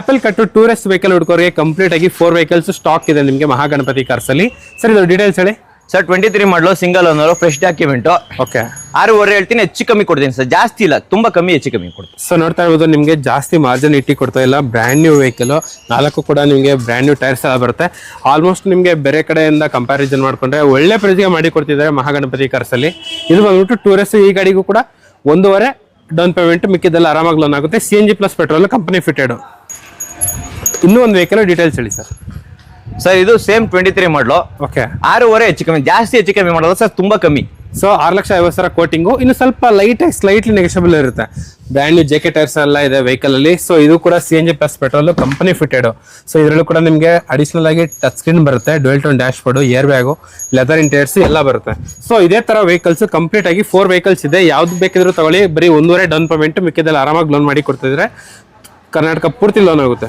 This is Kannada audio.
ಆಪಲ್ ಕಟ್ಟು ಟೂರಿಸ್ಟ್ ವೆಹಿಕಲ್ ಹುಡ್ಕೋರಿಗೆ ಕಂಪ್ಲೀಟ್ ಆಗಿ 4 ವೆಹಿಕಲ್ಸ್ ಸ್ಟಾಕ್ ಇದೆ ನಿಮಗೆ ಮಹಾಗಣಪತಿ ಕಾರ್ಸ್ ಅಲ್ಲಿ. ಸರ್ ಇದು ಡೀಟೇಲ್ಸ್ ಹೇಳಿ. ಸರ್ 23 ಮಾಡಲು single owner fresh document. Okay 6.5 ಹೇಳ್ತೀನಿ, ಹೆಚ್ಚು ಕಮ್ಮಿ ಕೊಡ್ತೀನಿ ಸರ್, ಜಾಸ್ತಿ ಇಲ್ಲ, ತುಂಬಾ ಕಮ್ಮಿ ಹೆಚ್ಚು ಕಮ್ಮಿ ಕೊಡ್ತೀನಿ. ಸೊ ನೋಡ್ತಾ ಇರ್ಬೋದು ನಿಮಗೆ ಜಾಸ್ತಿ ಮಾರ್ಜಿನ್ ಇಟ್ಟಿ ಕೊಡ್ತಾ ಇಲ್ಲ. ಬ್ರ್ಯಾಂಡ್ ನ್ಯೂ ವೆಹಿಕಲ್, 4 ಕೂಡ ನಿಮಗೆ ಬ್ರ್ಯಾಂಡ್ ನ್ಯೂ ಟೈರ್ಸ್ ಎಲ್ಲ ಬರುತ್ತೆ. ಆಲ್ಮೋಸ್ಟ್ ನಿಮಗೆ ಬೇರೆ ಕಡೆಯಿಂದ ಕಂಪ್ಯಾರಿಸನ್ ಮಾಡ್ಕೊಂಡ್ರೆ ಒಳ್ಳೆ ಪ್ರೈಸ್ಗೆ ಮಾಡಿ ಕೊಡ್ತಿದ್ದಾರೆ ಮಹಾಗಣಪತಿ ಕಾರ್ಸ್ ಅಲ್ಲಿ. ಇದು ಬಂದ್ಬಿಟ್ಟು ಟೂರಿಸ್ಟ್. ಈ ಗಾಡಿಗೂ ಕೂಡ 1.5 ಡೌನ್ ಪೇಮೆಂಟ್, ಮಿಕ್ಕಿದ್ದೆಲ್ಲ ಆರಾಮಾಗಿ ಲೋನ್ ಆಗುತ್ತೆ. CNG plus petrol company fitted. ಇನ್ನೂ ಒಂದು ವೆಹಿಕಲ್ ಡೀಟೇಲ್ಸ್ ಹೇಳಿ ಸರ್. ಸರ್ ಇದು ಸೇಮ್ 23 ಮಾಡಲು. ಓಕೆ 6.5 ಹೆಚ್ಚು ಕಮ್ಮಿ, ಜಾಸ್ತಿ ಹೆಚ್ಚು ಕಮ್ಮಿ ಮಾಡಲ್ಲ ಸರ್, ತುಂಬಾ ಕಮ್ಮಿ. So 6,50,000 coating. ಇನ್ನು ಸ್ವಲ್ಪ ಲೈಟ್ ಆಗಿ ಸ್ಲೈಟ್ಲಿ ನೆಗೆಷಬಲ್ ಇರುತ್ತೆ. ಬ್ರ್ಯಾಂಡ್ ನ್ಯೂ JK ಟೈರ್ಸ್ ಎಲ್ಲ ಇದೆ ವೆಹಿಕಲ್ ಅಲ್ಲಿ. ಸೊ ಇದು ಕೂಡ CNG plus petrol company fitted. So ಇದರಲ್ಲೂ ಕೂಡ ನಿಮಗೆ ಅಡಿಷನಲ್ ಆಗಿ ಟಚ್ ಸ್ಕ್ರೀನ್ ಬರುತ್ತೆ, dual tone dash board, air bag, leather interiors ಎಲ್ಲ ಬರುತ್ತೆ. ಸೊ ಇದೇ ತರ ವೆಹಿಕಲ್ಸ್ ಕಂಪ್ಲೀಟ್ ಆಗಿ 4 ವೆಹಿಕಲ್ಸ್ ಇದೆ. ಯಾವ್ದು ಬೇಕಿದ್ರು ತಗೊಳ್ಳಿ. ಬರೀ 1.5 ಡೌನ್ ಪೇಮೆಂಟ್, ಮಿಕ್ಕಿದ್ದೆಲ್ಲ ಆರಾಮಾಗಿ ಲೋನ್ ಮಾಡಿ ಕೊಡ್ತಿದ್ರೆ ಕರ್ನಾಟಕ ಪೂರ್ತಿ ಲೋನ್ ಆಗುತ್ತೆ.